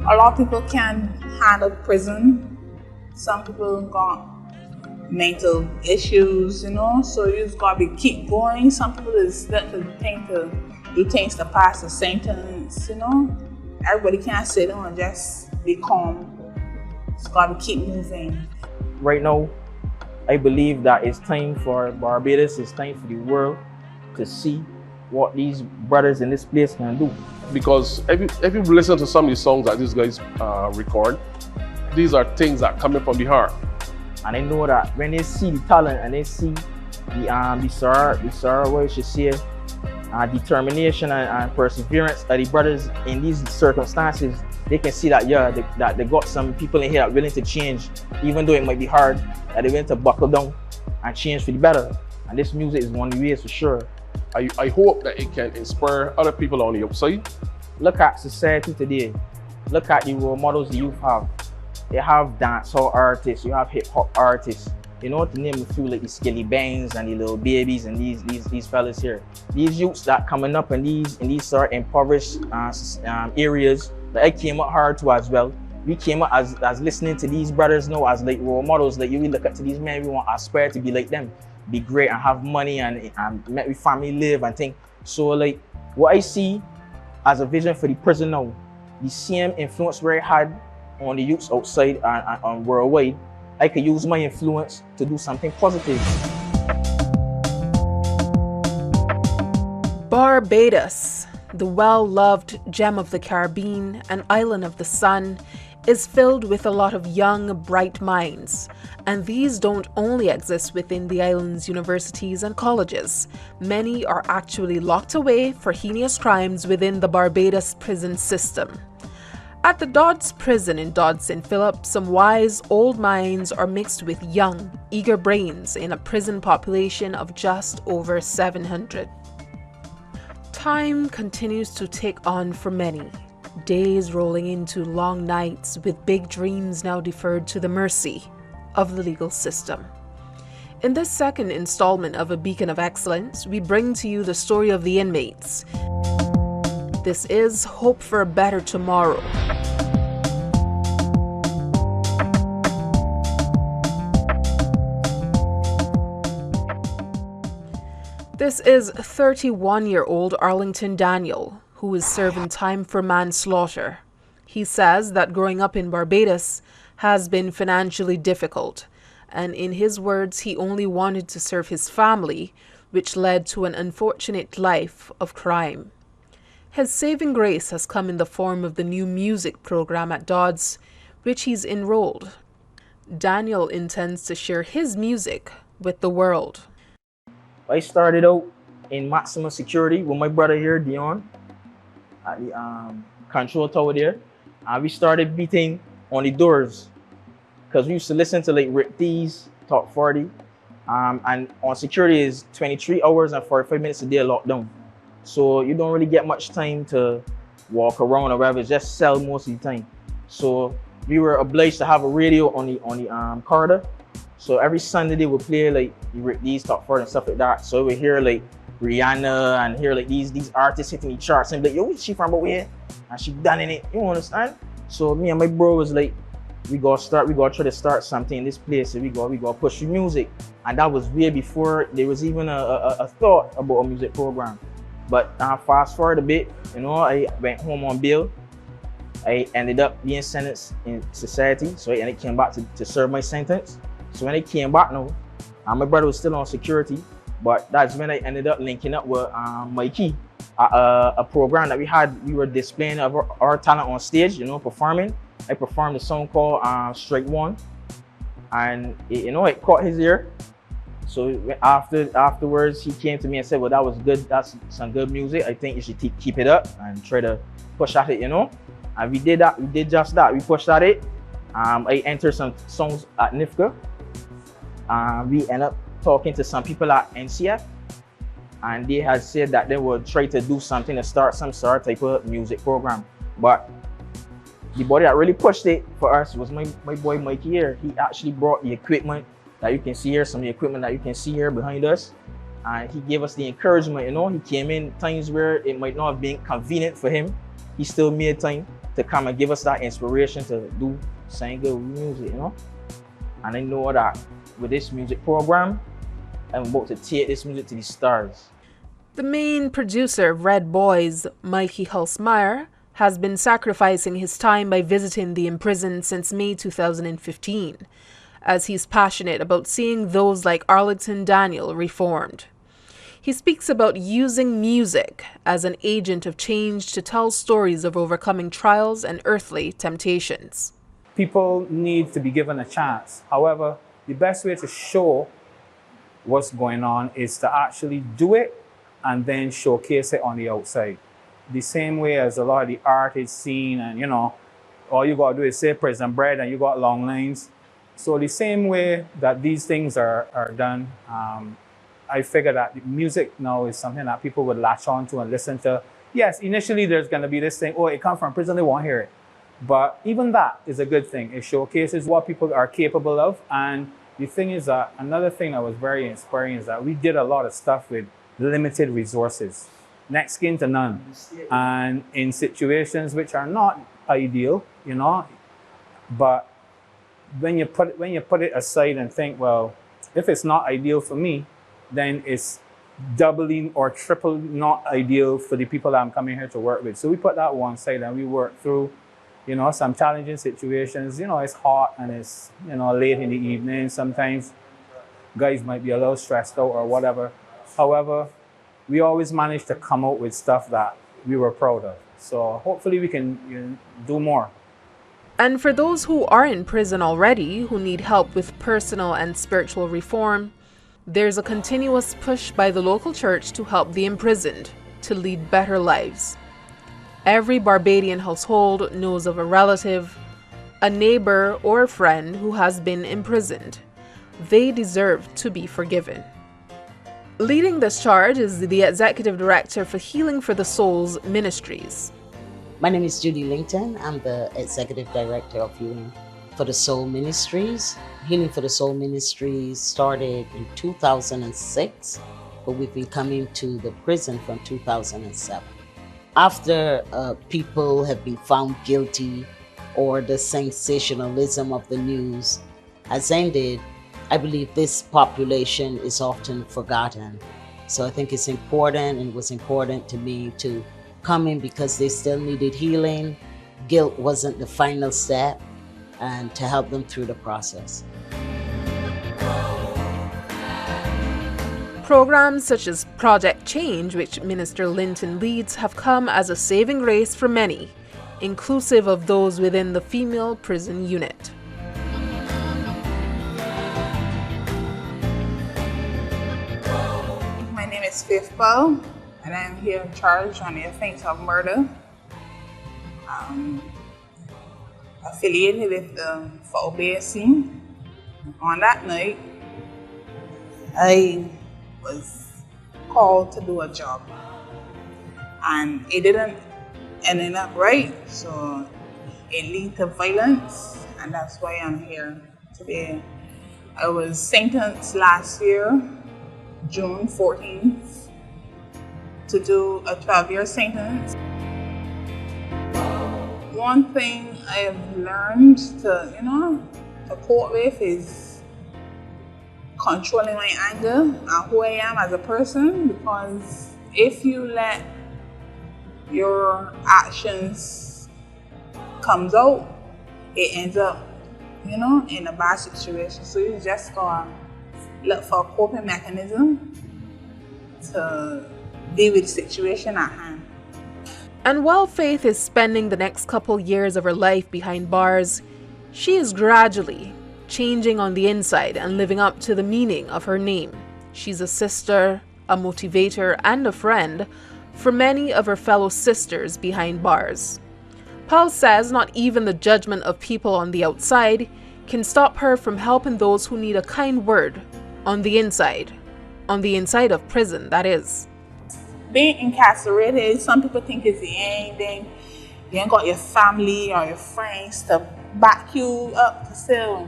A lot of people can't handle prison. Some people got mental issues, so you just gotta keep going. Some people is let to do things to pass the sentence, Everybody can't sit down and just be calm. It's gotta keep moving. Right now, I believe that it's time for Barbados, it's time for the world to see what these brothers in this place can do. Because if you listen to some of the songs that these guys record, these are things that come from the heart. And I know that when they see the talent and they see the sorrow, what you should say, determination and perseverance of the brothers in these circumstances, they can see that that they got some people in here that are willing to change, even though it might be hard, that they're willing to buckle down and change for the better. And this music is one of the ways for sure. I hope that it can inspire other people on the outside. Look at society today. Look at the role models the youth have. They have dancehall artists, you have hip hop artists. You know, to name a few, like the Skilly Bangs and the Little Babies and these fellas here. These youths that coming up in these sort of impoverished areas that I came up hard to as well. We came up as listening to these brothers now as like role models. Like you really look up to these men, we want to aspire to be like them, be great and have money and make we family live and think. So like what I see as a vision for the prison now, the same influence where I had on the youths outside and worldwide, I could use my influence to do something positive. Barbados, the well-loved gem of the Caribbean and island of the sun, is filled with a lot of young, bright minds. And these don't only exist within the island's universities and colleges. Many are actually locked away for heinous crimes within the Barbados prison system. At the Dodds prison in Dodds St. Philip, some wise old minds are mixed with young, eager brains in a prison population of just over 700. Time continues to tick on for many, days rolling into long nights with big dreams now deferred to the mercy of the legal system. In this second installment of A Beacon of Excellence, we bring to you the story of the inmates. This is Hope for a Better Tomorrow. This is 31-year-old Arlington Daniel, who is serving time for manslaughter. He says that growing up in Barbados has been financially difficult, and in his words, he only wanted to serve his family, which led to an unfortunate life of crime. His saving grace has come in the form of the new music program at Dodds, which he's enrolled. Daniel intends to share his music with the world. I started out in maximum security with my brother here, Dion, at the control tower there. And we started beating on the doors because we used to listen to like Rick D's Top 40. And on security is 23 hours and 45 minutes a day lockdown. So you don't really get much time to walk around or whatever, just sell most of the time. So we were obliged to have a radio on the corridor. So every Sunday they would play like these Top 40 and stuff like that. So we hear like Rihanna and hear like these artists hitting the charts and be like, yo, she from over here? And she done in it, you understand? So me and my bro was like, we gotta try to start something in this place. So we gotta push the music. And that was way before there was even a thought about a music program. But fast forward a bit, I went home on bail. I ended up being sentenced in society. So I came back to serve my sentence. So when I came back now, my brother was still on security, but that's when I ended up linking up with Mikey, a program that we had. We were displaying our talent on stage, performing. I performed a song called Strike One, and it caught his ear. So afterwards, he came to me and said, well, that was good. That's some good music. I think you should keep it up and try to push at it, And we did that. We did just that. We pushed at it. I entered some songs at NIFCA. We ended up talking to some people at NCF, and they had said that they would try to do something to start some sort of type of music program. But the body that really pushed it for us was my boy Mikey here. He actually brought the equipment that you can see here, some of the equipment that you can see here behind us. And he gave us the encouragement, He came in times where it might not have been convenient for him. He still made time to come and give us that inspiration to do sing good music, you know. And I know that with this music program, I'm about to take this music to the stars. The main producer of Red Boys, Mikey Hulsmeyer, has been sacrificing his time by visiting the imprisoned since May 2015, as he's passionate about seeing those like Arlington Daniel reformed. He speaks about using music as an agent of change to tell stories of overcoming trials and earthly temptations. People need to be given a chance. However, the best way to show what's going on is to actually do it and then showcase it on the outside. The same way as a lot of the art is seen, and all you gotta do is say prison bread and you got long lines. So the same way that these things are done, I figure that the music now is something that people would latch on to and listen to. Yes, initially there's gonna be this thing, oh, it comes from prison, they won't hear it. But even that is a good thing. It showcases what people are capable of. And the thing is that another thing that was very inspiring is that we did a lot of stuff with limited resources, next skin to none, and in situations which are not ideal, but when you put it aside and think, well, if it's not ideal for me, then it's doubling or triple not ideal for the people that I'm coming here to work with. So we put that one side and we work through some challenging situations. It's hot and it's late in the evening. Sometimes guys might be a little stressed out or whatever. However, we always manage to come out with stuff that we were proud of. So hopefully we can do more. And for those who are in prison already, who need help with personal and spiritual reform, there's a continuous push by the local church to help the imprisoned to lead better lives. Every Barbadian household knows of a relative, a neighbor, or a friend who has been imprisoned. They deserve to be forgiven. Leading this charge is the Executive Director for Healing for the Souls Ministries. My name is Judy Linton. I'm the Executive Director of Healing for the Soul Ministries. Healing for the Soul Ministries started in 2006, but we've been coming to the prison from 2007. After people have been found guilty or the sensationalism of the news has ended, I believe this population is often forgotten. So I think it's important, and it was important to me to come in because they still needed healing. Guilt wasn't the final step, and to help them through the process. Programs such as Project Change, which Minister Linton leads, have come as a saving grace for many, inclusive of those within the female prison unit. My name is Faith Paul, and I'm here in charge on the offense of murder. Affiliated with the FOBAC. On that night, I was called to do a job, and it didn't end up right, so it led to violence, and that's why I'm here today. I was sentenced last year, June 14th, to do a 12-year sentence. One thing I have learned to cope with is controlling my anger and who I am as a person, because if you let your actions comes out, it ends up, in a bad situation. So you just gotta look for a coping mechanism to deal with the situation at hand. And while Faith is spending the next couple years of her life behind bars, she is gradually changing on the inside and living up to the meaning of her name. She's a sister, a motivator, and a friend for many of her fellow sisters behind bars. Paul says not even the judgment of people on the outside can stop her from helping those who need a kind word on the inside of prison, that is. Being incarcerated, some people think it's the end, then you ain't got your family or your friends to back you up to still.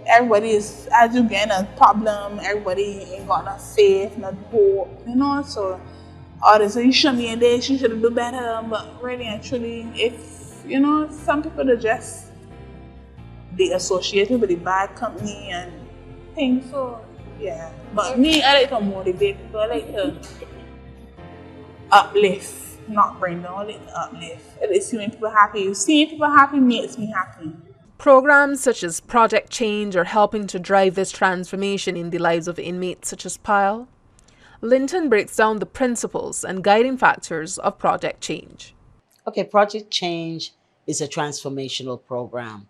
Everybody is, as you get a problem, everybody ain't got no faith, no hope, so others say you shouldn't be in this, you should do better, but really and truly, if you know, some people are just be associated with the bad company and things. So yeah, but me, I like to motivate people. I like to uplift, not bring down. I like to uplift. I like seeing people happy. Seeing people happy makes me happy. Programs such as Project Change are helping to drive this transformation in the lives of inmates such as Pyle. Linton breaks down the principles and guiding factors of Project Change. Okay, Project Change is a transformational program.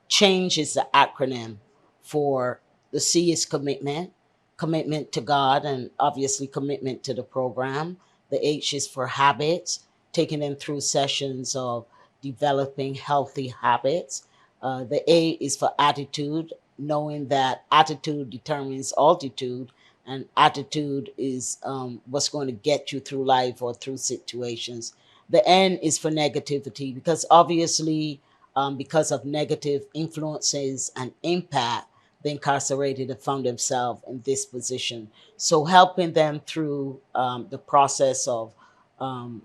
Change is the acronym for the C is commitment, commitment to God, and obviously commitment to the program. The H is for habits, taking them through sessions of developing healthy habits. The A is for attitude, knowing that attitude determines altitude, and attitude is what's going to get you through life or through situations. The N is for negativity, because obviously, because of negative influences and impact, the incarcerated have found themselves in this position. So helping them through the process of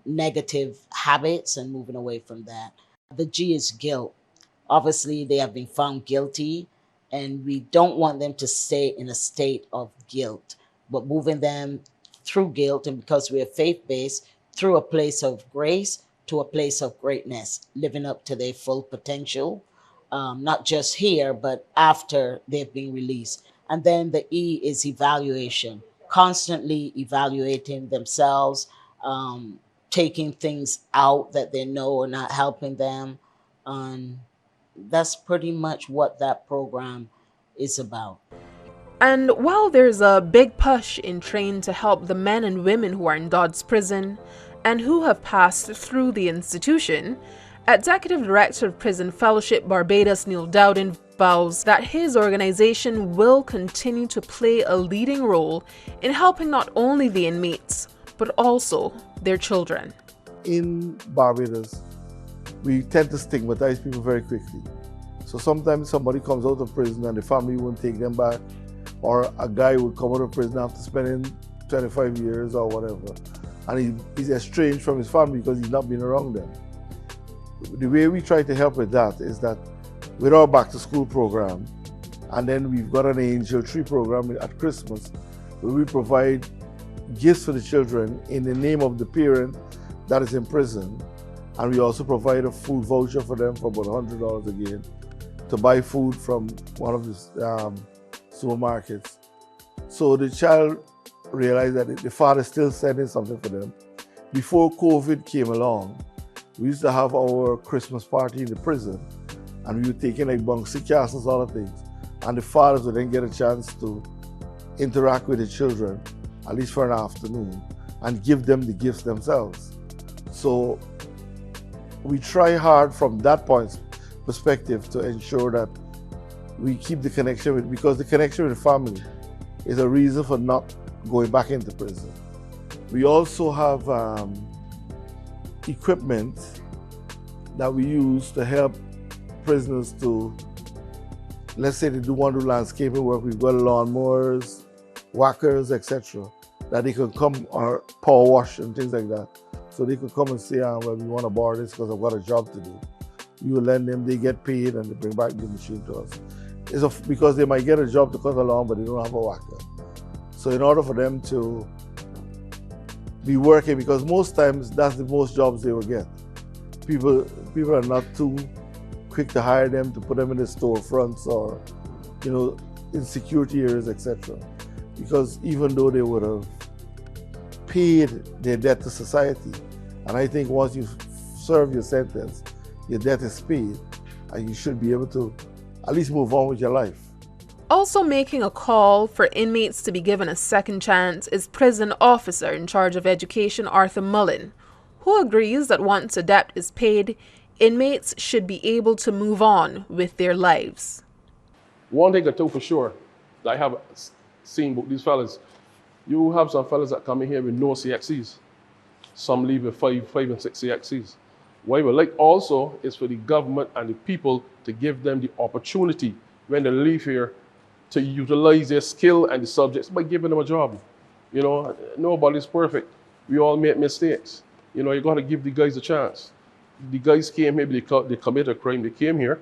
negative habits and moving away from that. The G is guilt. Obviously, they have been found guilty, and we don't want them to stay in a state of guilt, but moving them through guilt, and because we are faith-based, through a place of grace to a place of greatness, living up to their full potential, not just here, but after they've been released. And then the E is evaluation, constantly evaluating themselves, taking things out that they know are not helping them. That's pretty much what that program is about. And while there's a big push in Train to help the men and women who are in Dodd's prison and who have passed through the institution, Executive Director of Prison Fellowship Barbados Neil Dowden vows that his organization will continue to play a leading role in helping not only the inmates, but also their children. In Barbados, we tend to stigmatize people very quickly. So sometimes somebody comes out of prison and the family won't take them back, or a guy will come out of prison after spending 25 years or whatever, and he's estranged from his family because he's not been around them. The way we try to help with that is that with our back to school program, and then we've got an Angel Tree program at Christmas, where we provide gifts for the children in the name of the parent that is in prison, and we also provide a food voucher for them for about $100 again to buy food from one of the supermarkets. So the child realized that the father is still sending something for them. Before COVID came along, we used to have our Christmas party in the prison, and we were taking like bouncy castles, all the things. And the fathers would then get a chance to interact with the children, at least for an afternoon, and give them the gifts themselves. So we try hard from that point perspective to ensure that we keep the connection with, because the connection with the family is a reason for not going back into prison. We also have equipment that we use to help prisoners to, let's say they do want to do landscaping work, we've got lawnmowers, whackers, etc., that they can come, or power wash and things like that. So they could come and say, well, we want to borrow this because I've got a job to do. You will lend them, they get paid, and they bring back the machine to us. Because they might get a job to cut along, but they don't have a whacker. So in order for them to be working, because most times that's the most jobs they will get. People are not too quick to hire them, to put them in the storefronts or, in security areas, etc. Because even though they would have paid their debt to society, and I think once you serve your sentence, your debt is paid, and you should be able to at least move on with your life. Also making a call for inmates to be given a second chance is prison officer in charge of education Arthur Mullen, who agrees that once a debt is paid, inmates should be able to move on with their lives. One thing I know for sure, I have seen with these fellas, you have some fellas that come in here with no CXCs. Some leave with 5 and 6 CXCs. What I would like also is for the government and the people to give them the opportunity when they leave here to utilize their skill and the subjects by giving them a job. Nobody's perfect. We all make mistakes. You got to give the guys a chance. The guys came here, they commit a crime, they came here,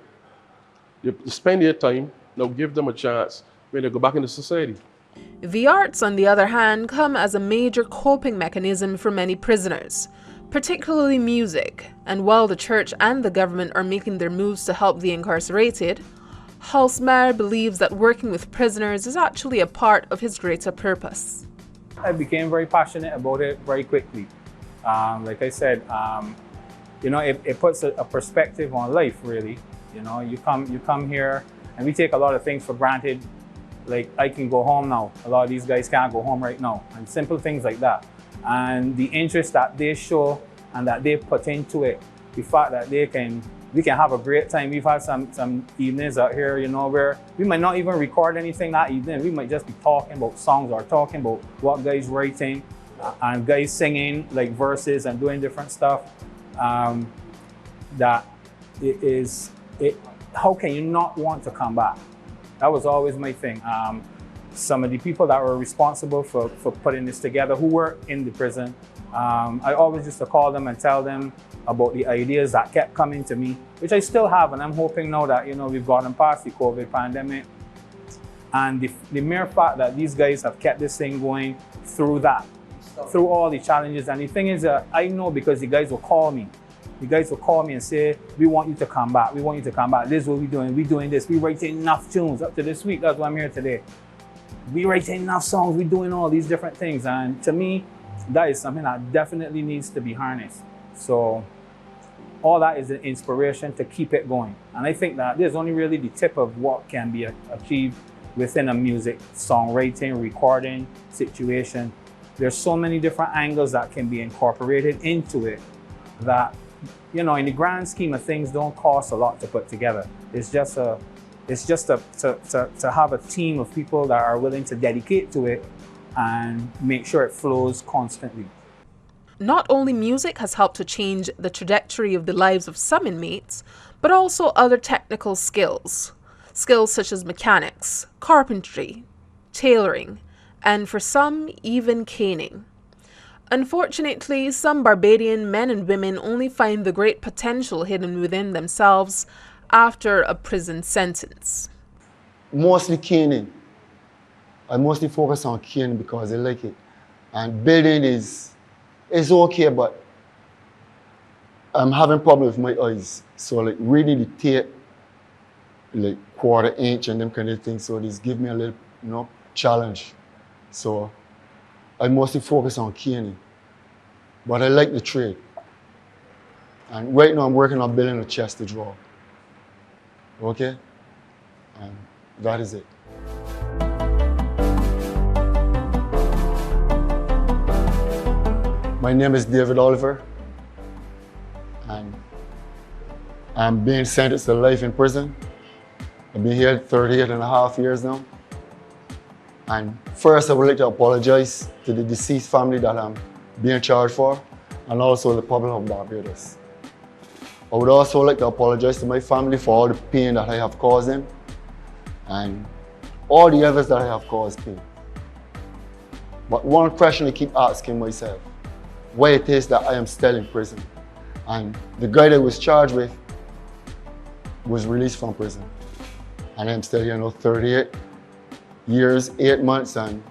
they spend their time, now give them a chance when they go back into society. The arts, on the other hand, come as a major coping mechanism for many prisoners, particularly music, and while the church and the government are making their moves to help the incarcerated, Halsmer believes that working with prisoners is actually a part of his greater purpose. I became very passionate about it very quickly. Like I said, it puts a perspective on life, really. You come here, and we take a lot of things for granted. Like, I can go home now. A lot of these guys can't go home right now, and simple things like that. And the interest that they show and that they put into it, the fact that we can have a great time. We've had some evenings out here, where we might not even record anything that evening. We might just be talking about songs or talking about what guys writing and guys singing like verses and doing different stuff. That how can you not want to come back? That was always my thing. Some of the people that were responsible for putting this together, who were in the prison, I always used to call them and tell them about the ideas that kept coming to me, which I still have, and I'm hoping now that we've gotten past the COVID pandemic, and the mere fact that these guys have kept this thing going through all the challenges. And the thing is that I know, because the guys will call me. The guys will call me and say, we want you to come back. We want you to come back. This is what we're doing. We're doing this. We're writing enough tunes up to this week. That's why I'm here today. We're writing enough songs. We're doing all these different things. And to me, that is something that definitely needs to be harnessed. So all that is an inspiration to keep it going. And I think that there's only really the tip of what can be achieved within a music, songwriting, recording situation. There's so many different angles that can be incorporated into it that, in the grand scheme of things, don't cost a lot to put together. It's just to have a team of people that are willing to dedicate to it and make sure it flows constantly. Not only music has helped to change the trajectory of the lives of some inmates, but also other technical skills. Skills such as mechanics, carpentry, tailoring, and for some, even caning. Unfortunately, some Barbadian men and women only find the great potential hidden within themselves after a prison sentence. Mostly caning. I mostly focus on caning because I like it. And building is okay, but I'm having problems with my eyes. So like reading the tape, like 1/4 inch and them kind of things. So this give me a little, challenge. So I mostly focus on caning, but I like the trade. And right now I'm working on building a chest to draw. Okay? And that is it. My name is David Oliver, and I'm being sentenced to life in prison. I've been here 38.5 years now. And first, I would like to apologize to the deceased family that I'm being charged for, and also the public of Barbados. I would also like to apologize to my family for all the pain that I have caused them, and all the others that I have caused pain. But one question I keep asking myself, why it is that I am still in prison. And the guy that I was charged with was released from prison. And I'm still here now 38 years, 8 months and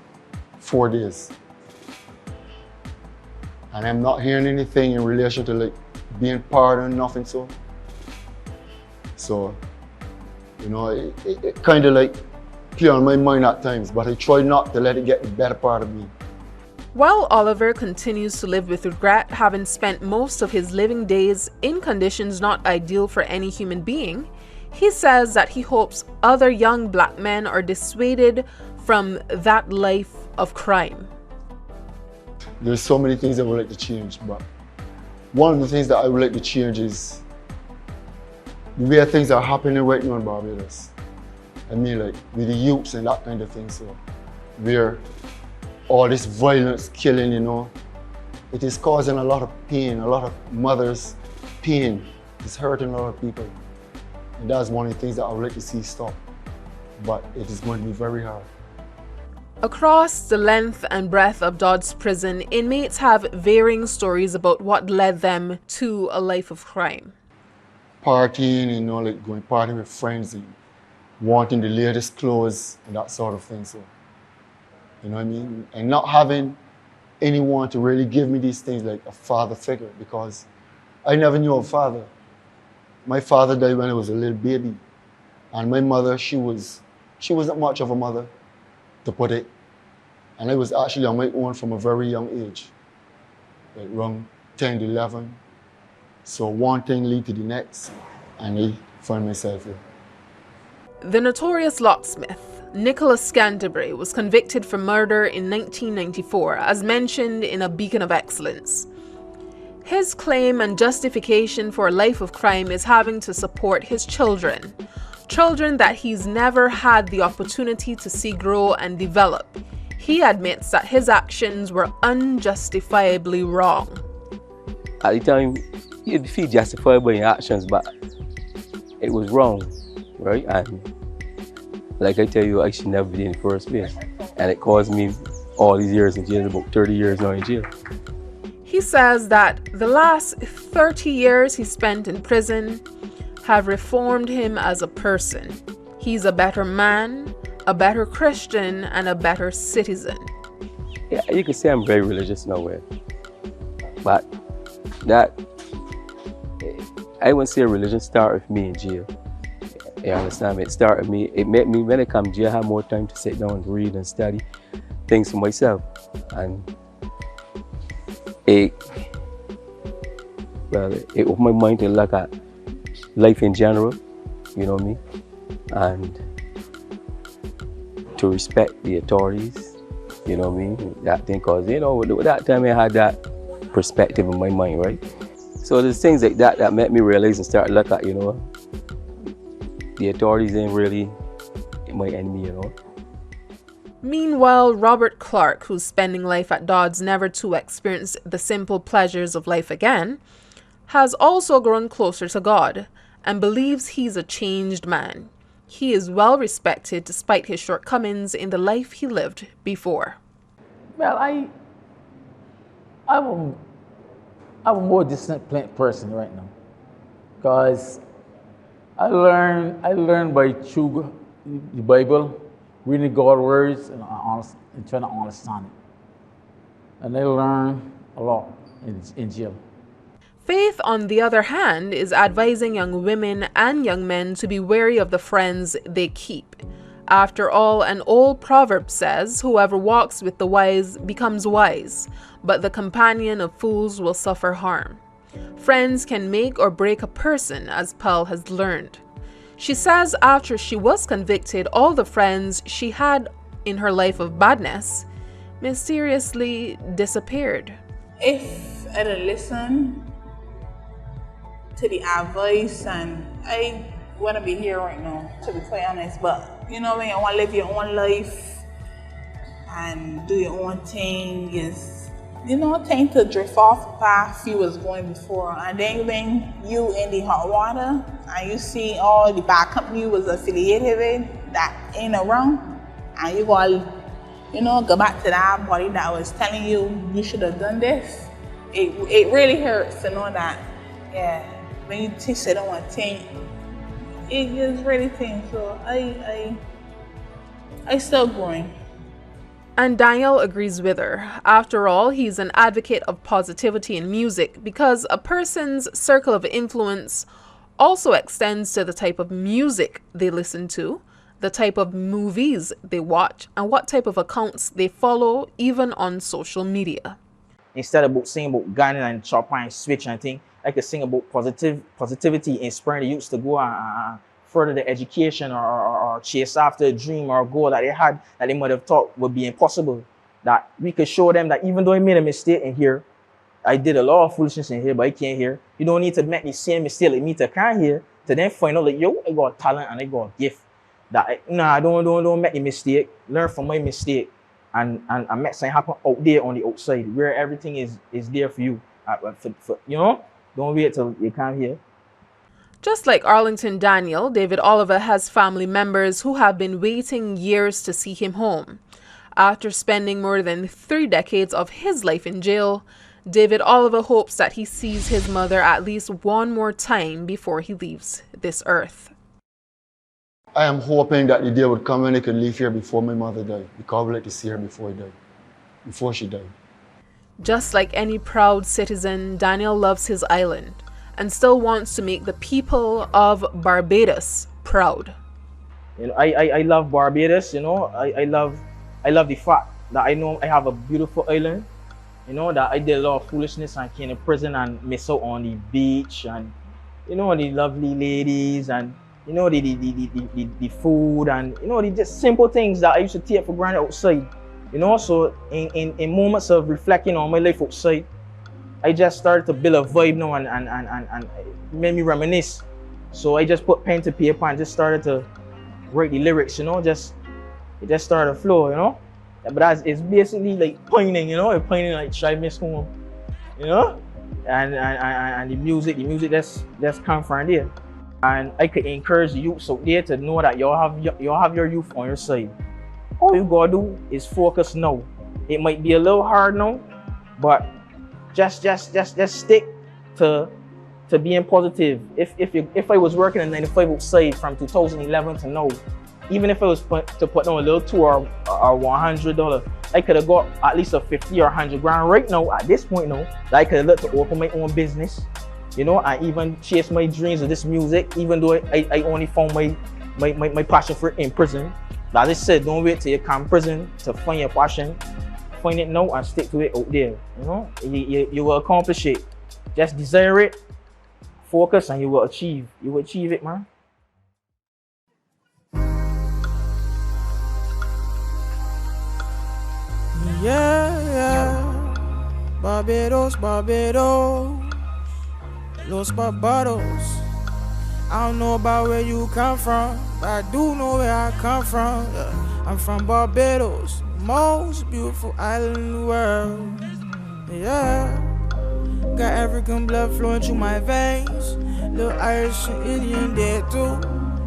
4 days. And I'm not hearing anything in relation to like being pardoned, nothing so. So, it kind of like play on my mind at times, but I try not to let it get the better part of me. While Oliver continues to live with regret, having spent most of his living days in conditions not ideal for any human being, he says that he hopes other young black men are dissuaded from that life of crime. There's so many things I would like to change, but one of the things that I would like to change is the way things are happening right now in Barbados. I mean, like with the youths and that kind of thing. So, where all this violence, killing, it is causing a lot of pain, a lot of mothers' pain. It's hurting a lot of people. And that's one of the things that I would like to see stop. But it is going to be very hard. Across the length and breadth of Dodds prison, inmates have varying stories about what led them to a life of crime. Partying, you know, like going partying with friends and wanting the latest clothes and that sort of thing. So, you know what I mean? And not having anyone to really give me these things like a father figure, because I never knew a father. My father died when I was a little baby. And my mother, she wasn't much of a mother, to put it. And I was actually on my own from a very young age, like around 10, 11. So one thing lead to the next, and I find myself here. The notorious locksmith, Nicholas Scanterbury, was convicted for murder in 1994, as mentioned in A Beacon of Excellence. His claim and justification for a life of crime is having to support his children. Children that he's never had the opportunity to see grow and develop. He admits that his actions were unjustifiably wrong. At the time, you'd feel justified by your actions, but it was wrong, right? And like I tell you, I should never be in the first place. And it caused me all these years in jail, about 30 years now in jail. He says that the last 30 years he spent in prison have reformed him as a person. He's a better man, a better Christian, and a better citizen. Yeah, you can say I'm very religious nowhere. But that, I wouldn't say religion started with me in jail. You understand me? It started me, it made me, when I come to jail, I have more time to sit down and read and study things for myself. And it opened my mind to look at life in general, you know what I mean? And to respect the authorities, you know what I mean? That thing, cause you know, at that time I had that perspective in my mind, right? So there's things like that that made me realize and start to look at, you know, the authorities ain't really my enemy, you know. Meanwhile, Robert Clark, who's spending life at Dodds never to experience the simple pleasures of life again, has also grown closer to God and believes he's a changed man. He is well respected despite his shortcomings in the life he lived before. Well, I'm a more disciplined person right now, because I learned by through the Bible, reading God's words and trying to understand it. And I learned a lot in jail. Faith, on the other hand, is advising young women and young men to be wary of the friends they keep. After all, an old proverb says, "Whoever walks with the wise becomes wise, but the companion of fools will suffer harm." Friends can make or break a person, as Pearl has learned. She says after she was convicted, all the friends she had in her life of badness mysteriously disappeared. If I'd listened to the advice, and I wouldn't be here right now, to be quite honest, but you know what I mean, I want to live your own life and do your own thing, is, you know, tend to drift off the path you was going before. And then when you in the hot water and you see all the bad company you was affiliated with that ain't around, and you go, you know, go back to that body that was telling you you should have done this, it really hurts to know that, yeah, when you sit on one thing, it is really thing. So I still growing. And Daniel agrees with her. After all, he's an advocate of positivity in music because a person's circle of influence also extends to the type of music they listen to, the type of movies they watch, and what type of accounts they follow, even on social media. Instead of singing about gun and chop and switch and thing, I could sing about positivity, inspiring the youths to go and further the education or chase after a dream or a goal that they had that they might have thought would be impossible. That we could show them that even though I made a mistake in here, I did a lot of foolishness in here, but I can't hear. You don't need to make the same mistake like me to can't hear to then find out like, yo, I got talent and I got a gift. That don't make the mistake. Learn from my mistake and make something happen out there on the outside where everything is there for you. You know, don't wait till you can't hear. Just like Arlington Daniel, David Oliver has family members who have been waiting years to see him home. After spending more than 3 decades of his life in jail, David Oliver hopes that he sees his mother at least one more time before he leaves this earth. I am hoping that the day would come when I could leave here before my mother died, because I would like to see her before she died. Just like any proud citizen, Daniel loves his island and still wants to make the people of Barbados proud. You know, I love Barbados. You know, I love the fact that I know I have a beautiful island. You know, that I did a lot of foolishness and came to prison and miss out on the beach and, you know, the lovely ladies and, you know, the food and, you know, the just simple things that I used to take for granted outside. You know, so in moments of reflecting on my life outside, I just started to build a vibe now and it made me reminisce. So I just put pen to paper and just started to write the lyrics, you know, it just started to flow, you know. But it's basically like pining, you know, it's pining like try miss home, you know, and the music that's come from there. And I could encourage the youth out there to know that y'all have your youth on your side. All you gotta do is focus now. It might be a little hard now, but just stick to being positive. If I was working in 95 outside from 2011 to now, even if I was to put on a little $2 or $100, I could have got at least a 50 or 100 grand right now at this point now. That I could have looked to open my own business, you know, and even chase my dreams of this music, even though I only found my passion for it in prison. As I said, don't wait till you come to prison to find your passion. Find it now and stick to it out there. You know, you will accomplish it. Just desire it, focus, and you will achieve. You will achieve it, man. Yeah, Barbados, Los Barbados. I don't know about where you come from, but I do know where I come from. Yeah. I'm from Barbados, most beautiful island in the world. Yeah, got African blood flowing through my veins, little Irish and Indian there too.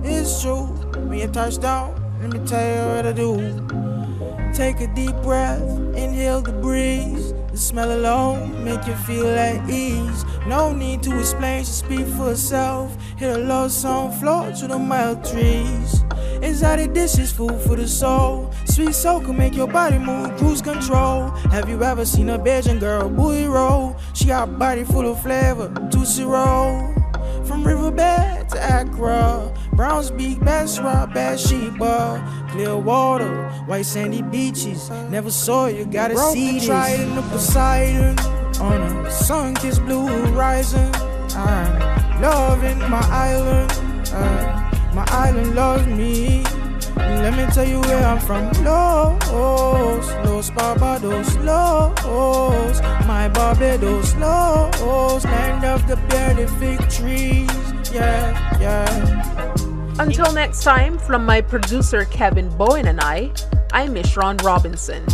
It's true, when you touch down, let me tell you what I do. Take a deep breath, inhale the breeze. The smell alone make you feel at ease. No need to explain, just speak for itself. Hear a love song flow through the mild trees. Exotic dishes, food for the soul. Sweet soul can make your body move, cruise control. Have you ever seen a Belgian girl booty roll? She got a body full of flavor, Tootsie Roll. From riverbed to Accra, Browns Beach, Bassra, Bathsheba, clear water, white sandy beaches. Never saw you, gotta see this. Tried in the Poseidon, on a sun-kissed blue horizon. I'm loving my island, my island loves me. Let me tell you where I'm from. Los Barbados, my Barbados, land of the bearded fig trees. Yeah. Until next time, from my producer Kevin Bowen and I'm Miss Ron Robinson.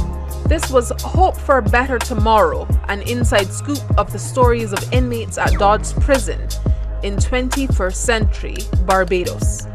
This was Hope for a Better Tomorrow, an inside scoop of the stories of inmates at Dodds Prison in 21st century Barbados.